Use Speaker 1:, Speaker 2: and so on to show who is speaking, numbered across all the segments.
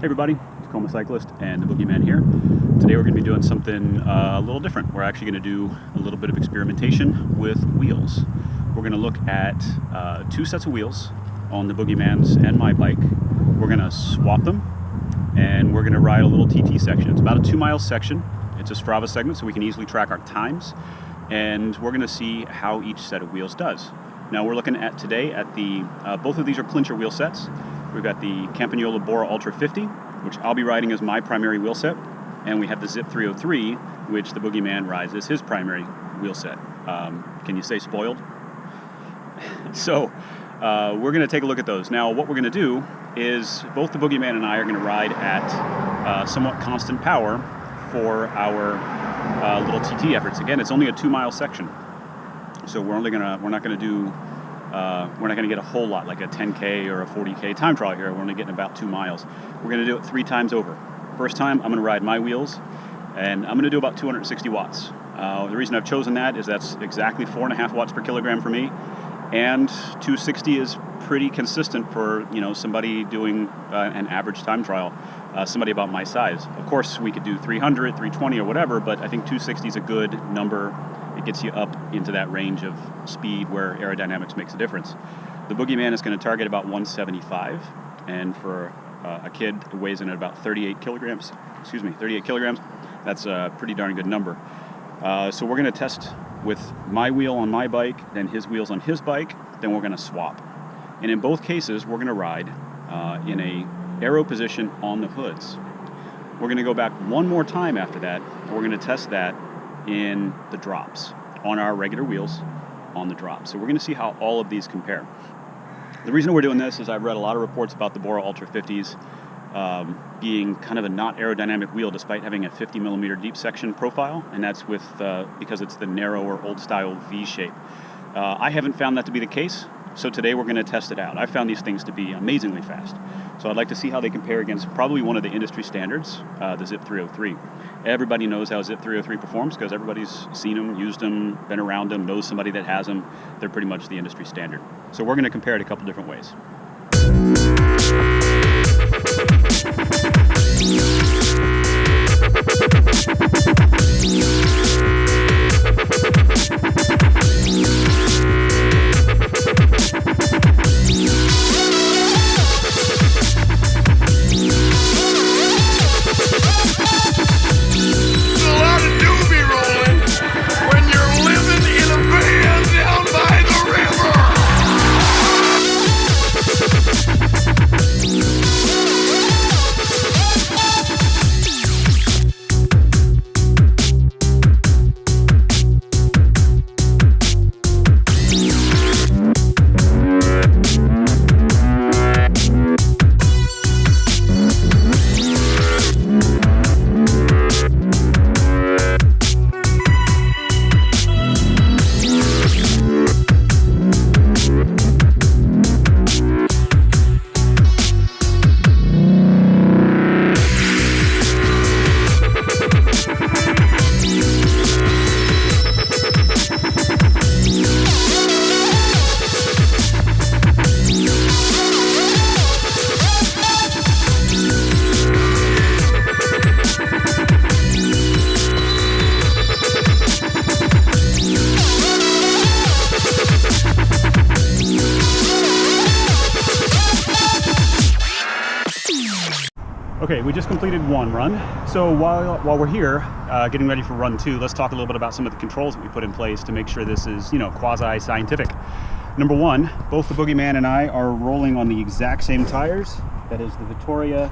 Speaker 1: Hey everybody, Tacoma Cyclist and the Boogeyman here. Today we're going to be doing something a little different. We're actually going to do a little bit of experimentation with wheels. We're going to look at two sets of wheels on the Boogeyman's and my bike. We're going to swap them and we're going to ride a little TT section. It's about a 2-mile section. It's a Strava segment so we can easily track our times, and we're going to see how each set of wheels does. Now we're looking at today at the, both of these are clincher wheel sets. We've got the Campagnolo Bora Ultra 50, which I'll be riding as my primary wheel set, and we have the Zipp 303, which the Boogeyman rides as his primary wheel set. Can you say spoiled? So we're going to take a look at those. Now what we're going to do is both the Boogeyman and I are going to ride at somewhat constant power for our little TT efforts. Again, it's only a 2-mile section, so we're not going to get a whole lot like a 10K or a 40K time trial here. We're only getting about 2 miles. We're going to do it 3 times over. First time, I'm going to ride my wheels, and I'm going to do about 260 watts. The reason I've chosen that is that's exactly 4.5 watts per kilogram for me, and 260 is pretty consistent for, you know, somebody doing an average time trial, somebody about my size. Of course, we could do 300, 320 or whatever, but I think 260 is a good number. It gets you up into that range of speed where aerodynamics makes a difference. The Boogeyman is going to target about 175, and for a kid who weighs in at about 38 kilograms, that's a pretty darn good number. So we're going to test with my wheel on my bike, then his wheels on his bike, then we're going to swap. And in both cases, we're going to ride in a aero position on the hoods. We're going to go back one more time after that, and we're going to test that in the drops on our regular wheels on the drops. So we're going to see how all of these compare. The reason we're doing this is I've read a lot of reports about the Bora Ultra 50s being kind of a not aerodynamic wheel despite having a 50 millimeter deep section profile, and that's with because it's the narrower old style V shape. I haven't found that to be the case, so today we're going to test it out. I found these things to be amazingly fast, so I'd like to see how they compare against probably one of the industry standards, the Zipp 303. Everybody knows how Zipp 303 performs because everybody's seen them, used them, been around them, knows somebody that has them. They're pretty much the industry standard. So we're going to compare it a couple different ways. Okay, we just completed one run. So while we're here, getting ready for run 2, let's talk a little bit about some of the controls that we put in place to make sure this is, you know, quasi-scientific. Number 1, both the Boogeyman and I are rolling on the exact same tires. That is the Vittoria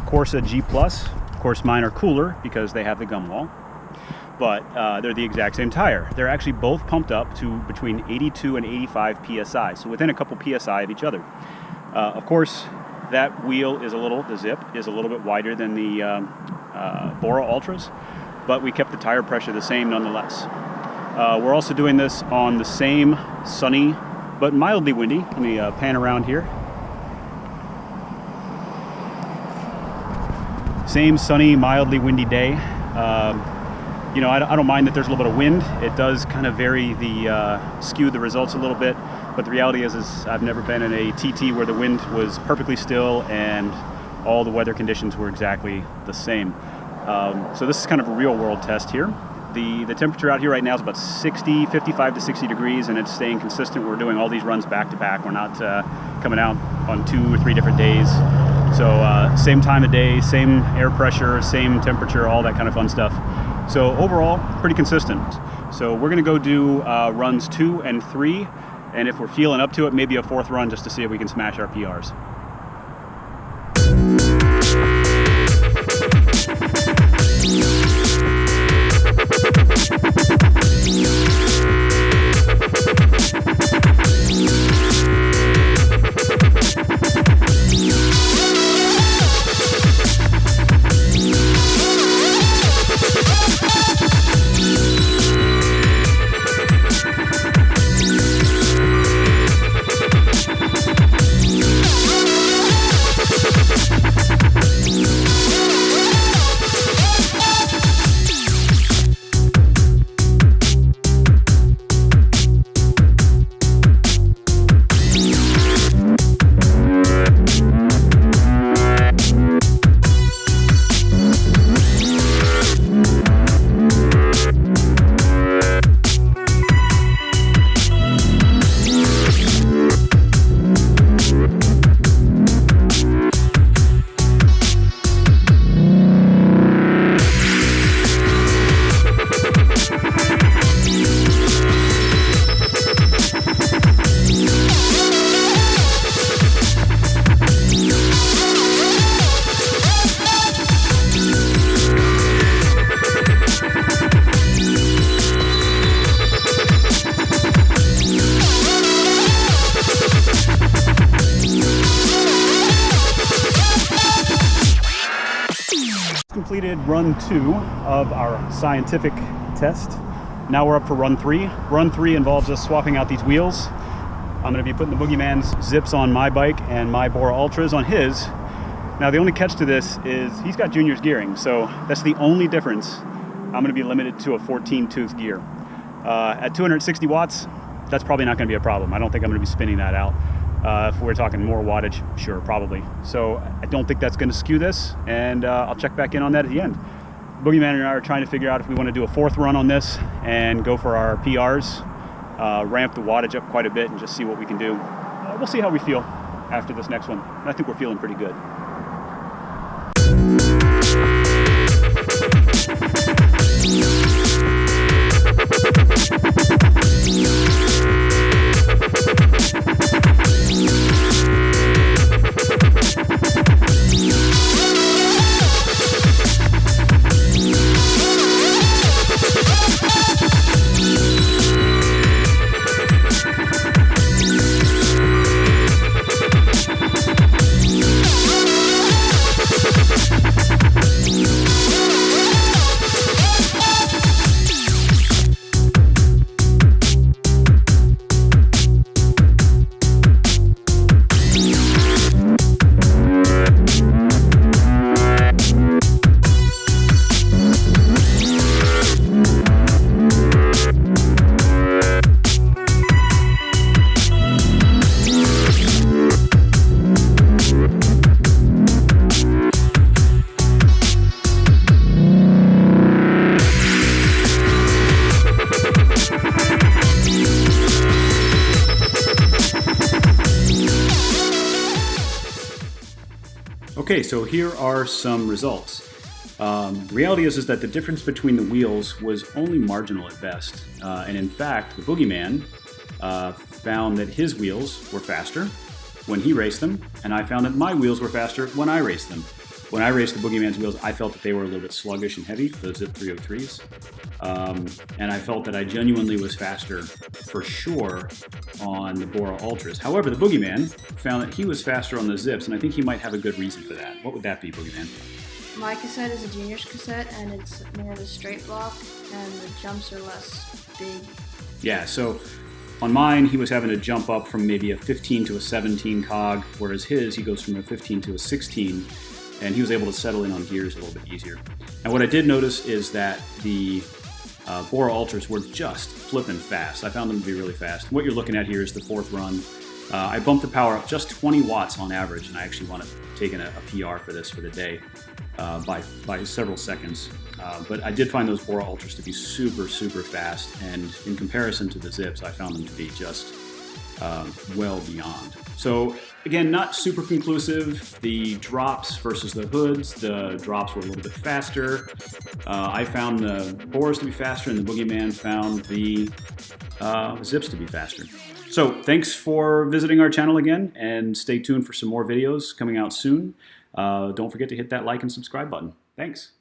Speaker 1: Corsa G+. Of course, mine are cooler because they have the gum wall, but they're the exact same tire. They're actually both pumped up to between 82 and 85 PSI, so within a couple PSI of each other. Of course, that wheel is the Zipp is a little bit wider than the Bora Ultras, but we kept the tire pressure the same nonetheless. We're also doing this on the same sunny but mildly windy. Let me pan around here. Same sunny, mildly windy day. You know, I don't mind that there's a little bit of wind. It does kind of vary skew the results a little bit. But the reality is I've never been in a TT where the wind was perfectly still and all the weather conditions were exactly the same. So this is kind of a real world test here. The temperature out here right now is about 55 to 60 degrees, and it's staying consistent. We're doing all these runs back to back. We're not coming out on 2 or 3 different days. So same time of day, same air pressure, same temperature, all that kind of fun stuff. So overall, pretty consistent. So we're gonna go do runs 2 and 3, and if we're feeling up to it, maybe a 4th run just to see if we can smash our PRs. Completed run 2 of our scientific test. Now we're up for run 3. Run 3 involves us swapping out these wheels. I'm going to be putting the Boogeyman's Zipps on my bike and my Bora Ultras on his. Now the only catch to this is he's got Junior's gearing, so that's the only difference. I'm going to be limited to a 14-tooth gear. At 260 watts, that's probably not going to be a problem. I don't think I'm going to be spinning that out. If we're talking more wattage, sure, probably. So I don't think that's going to skew this, and I'll check back in on that at the end. Boogeyman and I are trying to figure out if we want to do a 4th run on this and go for our PRs, ramp the wattage up quite a bit and just see what we can do. We'll see how we feel after this next one. I think we're feeling pretty good. Okay, so here are some results. Reality is that the difference between the wheels was only marginal at best. And in fact, the Boogeyman found that his wheels were faster when he raced them, and I found that my wheels were faster when I raced them. When I raced the Boogeyman's wheels, I felt that they were a little bit sluggish and heavy, those Zipp 303s. And I felt that I genuinely was faster, for sure, on the Bora Ultras. However, the Boogeyman found that he was faster on the Zipps, and I think he might have a good reason for that. What would that be, Boogeyman?
Speaker 2: My cassette is a Junior's cassette, and it's more of a straight block, and the jumps are less big.
Speaker 1: Yeah, so on mine, he was having to jump up from maybe a 15 to a 17 cog, whereas his, he goes from a 15 to a 16, and he was able to settle in on gears a little bit easier. And what I did notice is that the Bora Ultras were just flipping fast. I found them to be really fast. What you're looking at here is the fourth run. I bumped the power up just 20 watts on average, and I actually want to take a PR for this for the day by several seconds. But I did find those Bora Ultras to be super fast, and in comparison to the Zipps, I found them to be just well beyond. So again, not super conclusive. The drops versus the hoods, the drops were a little bit faster. I found the Boras to be faster, and the Boogeyman found the Zipps to be faster. So thanks for visiting our channel again, and stay tuned for some more videos coming out soon. Don't forget to hit that like and subscribe button. Thanks.